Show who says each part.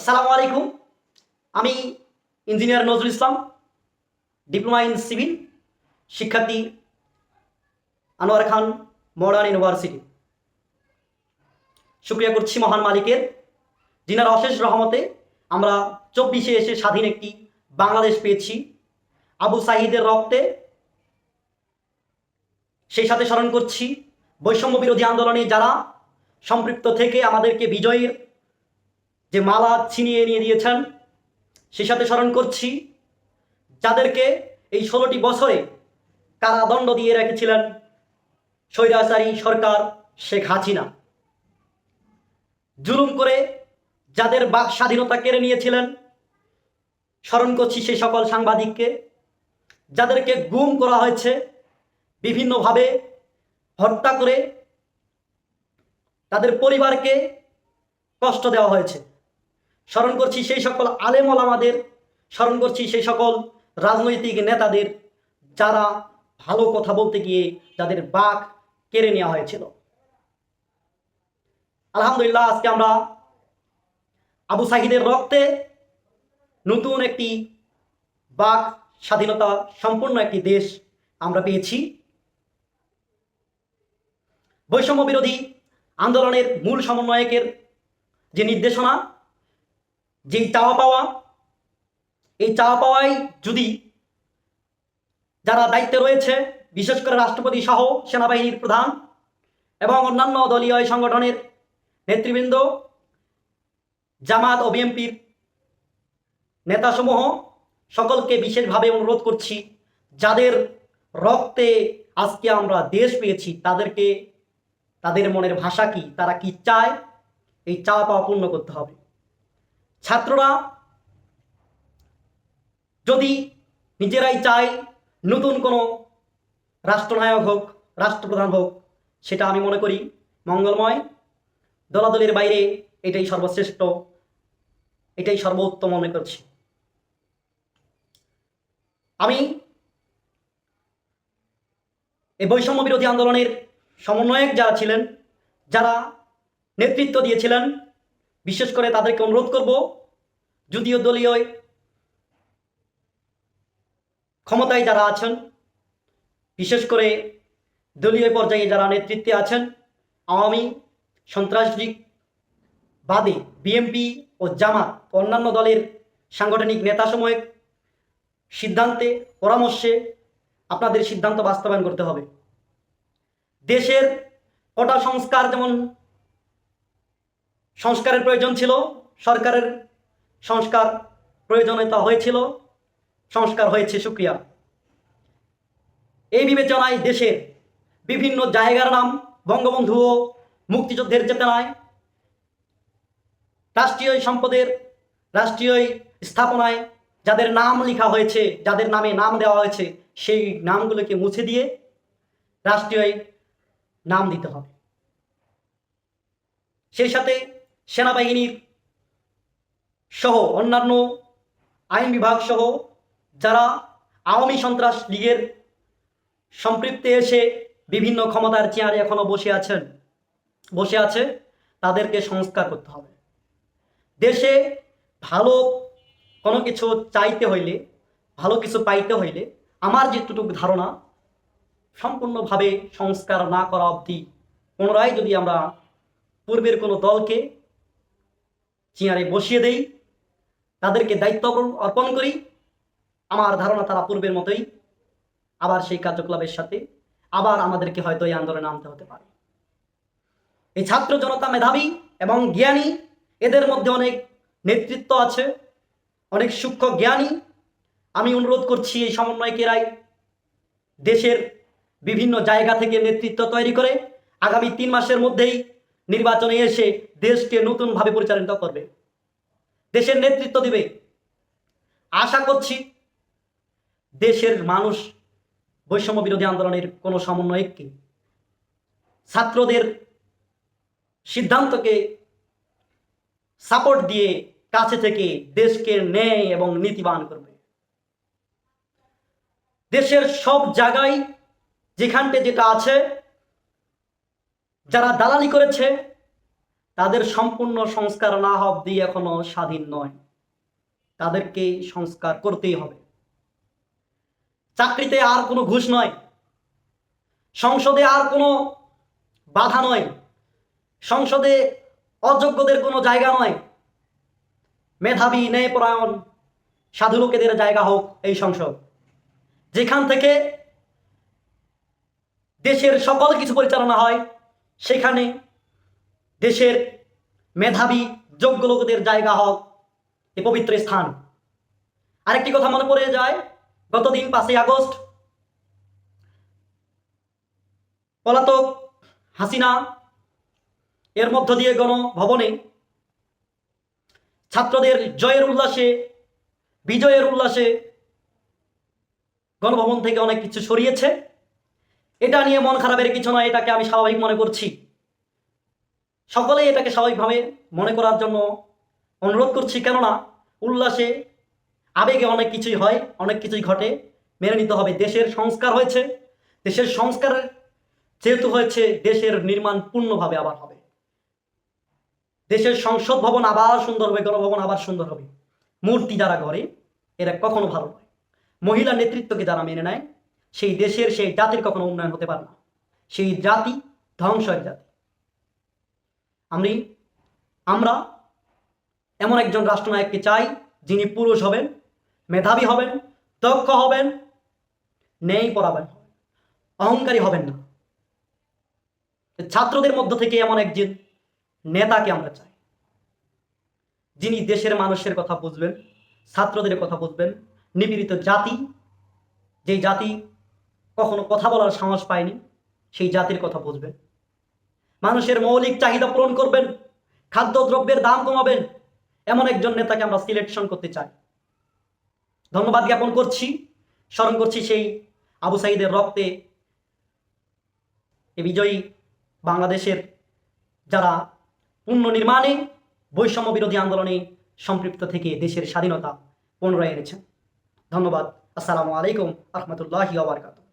Speaker 1: আসসালামু আলাইকুম। আমি engineer Nazrul Islam, diploma in civil, শিক্ষার্থী, আনোয়ার খান মডার্ন ইউনিভার্সিটি। শুকরিয়া করছি মহান মালিকের, যিনার অশেষ রহমতে আমরা 24-এ এসে স্বাধীন একটি বাংলাদেশ পেয়েছি। আবু সাঈদের রক্তে, সেই সাথে স্মরণ করছি বৈষম্য বিরোধী আন্দোলনে যারা সম্পৃক্ত থেকে আমাদেরকে বিজয়ের যে মালা ছিনিয়ে নিয়ে দিয়েছেন। সেই সাথে স্মরণ করছি যাদেরকে এই 16টি বছরে কারাদণ্ড দিয়ে রেখেছিলেন স্বৈরাচারী সরকার শেখ হাসিনা। জুলুম করে যাদের বাক স্বাধীনতা কেড়ে নিয়েছিলেন। স্মরণ করছি সেই সকল সাংবাদিককে যাদেরকে গুম করা হয়েছে, বিভিন্নভাবে হত্যা করে তাদের পরিবারকে কষ্ট দেওয়া হয়েছে। স্মরণ করছি সেই সকল আলেম ওলামাদের, স্মরণ করছি সেই সকল রাজনৈতিক নেতাদের যারা ভালো কথা বলতে গিয়ে যাদের বাক কেড়ে নেওয়া হয়েছিল। আলহামদুলিল্লাহ, আজকে আমরা আবু সাঈদের রক্তে নতুন একটি বাক স্বাধীনতা সম্পন্ন একটি দেশ আমরা পেয়েছি। বৈষম্য বিরোধী আন্দোলনের মূল সমন্বয়কের যে নির্দেশনা, যেই চাওয়া পাওয়া, এই চাওয়া পাওয়াই যদি যারা দায়িত্বে রয়েছে, বিশেষ করে রাষ্ট্রপতি সহ সেনাবাহিনীর প্রধান এবং অন্যান্য দলীয় সংগঠনের নেতৃবৃন্দ, জামাত ও বিএনপির নেতাসমূহ, সকলকে বিশেষভাবে অনুরোধ করছি, যাদের রক্তে আজকে আমরা দেশ পেয়েছি, তাদেরকে তাদের মনের ভাষা কি, তারা কি চায়, এই চাওয়া পাওয়া পূর্ণ করতে হবে। ছাত্ররা যদি নিজেরাই চায় নতুন কোনো রাষ্ট্রনায়ক হোক, রাষ্ট্রপ্রধান হোক, সেটা আমি মনে করি মঙ্গলময়। দলাদলির বাইরে এটাই সর্বশ্রেষ্ঠ, এটাই সর্বোত্তম মনে করছি। আমি এই বৈষম্য বিরোধী আন্দোলনের সমন্বয়ক যারা ছিলেন, যারা নেতৃত্ব দিয়েছিলেন, বিশেষ করে তাদেরকে অনুরোধ করব, যদিও দলীয় ক্ষমতায় যারা আছেন, বিশেষ করে দলীয় পর্যায়ে যারা নেতৃত্বে আছেন, আওয়ামী সন্ত্রাসী বাদে বিএনপি ও জামাত অন্যান্য দলের সাংগঠনিক নেতাসমূহের সিদ্ধান্তে, পরামর্শে আপনাদের সিদ্ধান্ত বাস্তবায়ন করতে হবে। দেশের কোটা সংস্কার যেমন সংস্কারের প্রয়োজন ছিল, সরকারের সংস্কার প্রয়োজনীয়তা হয়েছিল, সংস্কার হয়েছে, শুকরিয়া। এই বিবেচনায় দেশের বিভিন্ন জায়গার নাম বঙ্গবন্ধু ও মুক্তিযুদ্ধের চেতনায়, রাষ্ট্রীয় সম্পদের, রাষ্ট্রীয় স্থাপনায় যাদের নাম লেখা হয়েছে, যাদের নামে নাম দেওয়া হয়েছে, সেই নামগুলোকে মুছে দিয়ে রাষ্ট্রীয় নাম দিতে হবে। সেই সাথে সেনাবাহিনীর সহ অন্যান্য আইন বিভাগ সহ যারা আওয়ামী সন্ত্রাস লীগের সম্পৃক্তে এসে বিভিন্ন ক্ষমতার চেয়ারে এখনো বসে আছে, তাদেরকে সংস্কার করতে হবে। দেশে ভালো কোনো কিছু চাইতে হইলে, ভালো কিছু পাইতে হইলে, আমার যেটুকু ধারণা, সম্পূর্ণভাবে সংস্কার না করা অবধি পুনরায় যদি আমরা পূর্বের কোনো দলকে চেয়ারে বসিয়ে দেই, তাদেরকে দায়িত্ব অর্পণ করি, আমার ধারণা তারা পূর্বের মতোই আবার সেই কার্যকলাপের সাথে আবার আমাদেরকে হয়তো এই আন্দোলনে নামতে হতে পারে। এই ছাত্র জনতা মেধাবী এবং জ্ঞানী, এদের মধ্যে অনেক নেতৃত্ব আছে, অনেক সূক্ষ্ম জ্ঞানী। আমি অনুরোধ করছি এই সমন্বয়কেরাই দেশের বিভিন্ন জায়গা থেকে নেতৃত্ব তৈরি করে আগামী 3 মাসের মধ্যেই নির্বাচনে এসে দেশকে নতুনভাবে পরিচালিত করবে, দেশের নেতৃত্ব দিবে। আশা করছি দেশের মানুষ বৈষম্য বিরোধী আন্দোলনের কোনো সমন্বয়ককে, ছাত্রদের সিদ্ধান্তকে সাপোর্ট দিয়ে কাছে থেকে দেশকে ন্যায় এবং নীতিবান করবে। দেশের সব জায়গায় যেখানটা যেটা আছে, যারা দালালি করেছে, তাদের সম্পূর্ণ সংস্কার না হওয়া অবধি এখনো স্বাধীন নয়, তাদেরকে সংস্কার করতেই হবে। চাকরিতে আর কোনো ঘুষ নয়, সংসদে আর কোনো বাধা নয়, সংসদে অযোগ্যদের কোনো জায়গা নয়, মেধাবী ন্যায়পরায়ণ সাধু লোকেদের জায়গা হোক এই সংসদ, যেখান থেকে দেশের সকল কিছু পরিচালনা হয়, সেখানে দেশের মেধাবী যোগ্য লোকদের জায়গা হোক এই পবিত্র স্থান। আরেকটি কথা মনে পড়ে যায়, গতদিন 5ই আগস্ট পলাতক হাসিনা এর মধ্য দিয়ে গণভবনে ছাত্রদের জয়ের উল্লাসে, বিজয়ের উল্লাসে গণভবন থেকে অনেক কিছু সরিয়েছে। এটা নিয়ে মন খারাপের কিছু নয়, এটাকে আমি স্বাভাবিক মনে করছি। সকলেই এটাকে স্বাভাবিকভাবে মনে করার জন্য অনুরোধ করছি, কেননা উল্লাসে আবেগে অনেক কিছুই হয়, অনেক কিছুই ঘটে, মেনে নিতে হবে। দেশের সংস্কার হয়েছে, দেশের সংস্কার যেহেতু হয়েছে, দেশের নির্মাণ পূর্ণভাবে আবার হবে। দেশের সংসদ ভবন আবার সুন্দর হবে, গণভবন আবার সুন্দর হবে। মূর্তি যারা গড়ে এরা কখনো ভালো নয়। মহিলা নেতৃত্বকে যারা মেনে নেয়, সেই দেশের, সেই জাতির কখনো উন্নয়ন হতে পারে না। সেই জাতি ধ্বংসের জাতি। আমরা এমন একজন রাষ্ট্রনায়ককে চাই, যিনি পুরুষ হবেন, মেধাবী হবেন, দক্ষ হবেন, ন্যায় পরায়ণ হবেন, অহংকারী হবেন না। ছাত্রদের মধ্য থেকে এমন একজন নেতাকে আমরা চাই, যিনি দেশের মানুষের কথা বুঝবেন, ছাত্রদের কথা বুঝবেন, নিপীড়িত জাতি, যেই জাতি কখনো কথা বলার সাহস পায়নি, সেই জাতির কথা বুঝবেন, মানুষের মৌলিক চাহিদা পূরণ করবেন, খাদ্যদ্রব্যের দাম কমাবেন, এমন একজন নেতাকে আমরা সিলেকশন করতে চাই। ধন্যবাদ জ্ঞাপন করছি, স্মরণ করছি সেই আবু সাঈদের রক্তে এই বিজয়ী বাংলাদেশের যারা পুনর্নির্মাণে, বৈষম্য বিরোধী আন্দোলনে সম্পৃক্ত থেকে দেশের স্বাধীনতা পুনরায় এনেছেন। ধন্যবাদ। আসসালামু আলাইকুম রহমতুল্লাহি ওয়া বারাকাতুহু।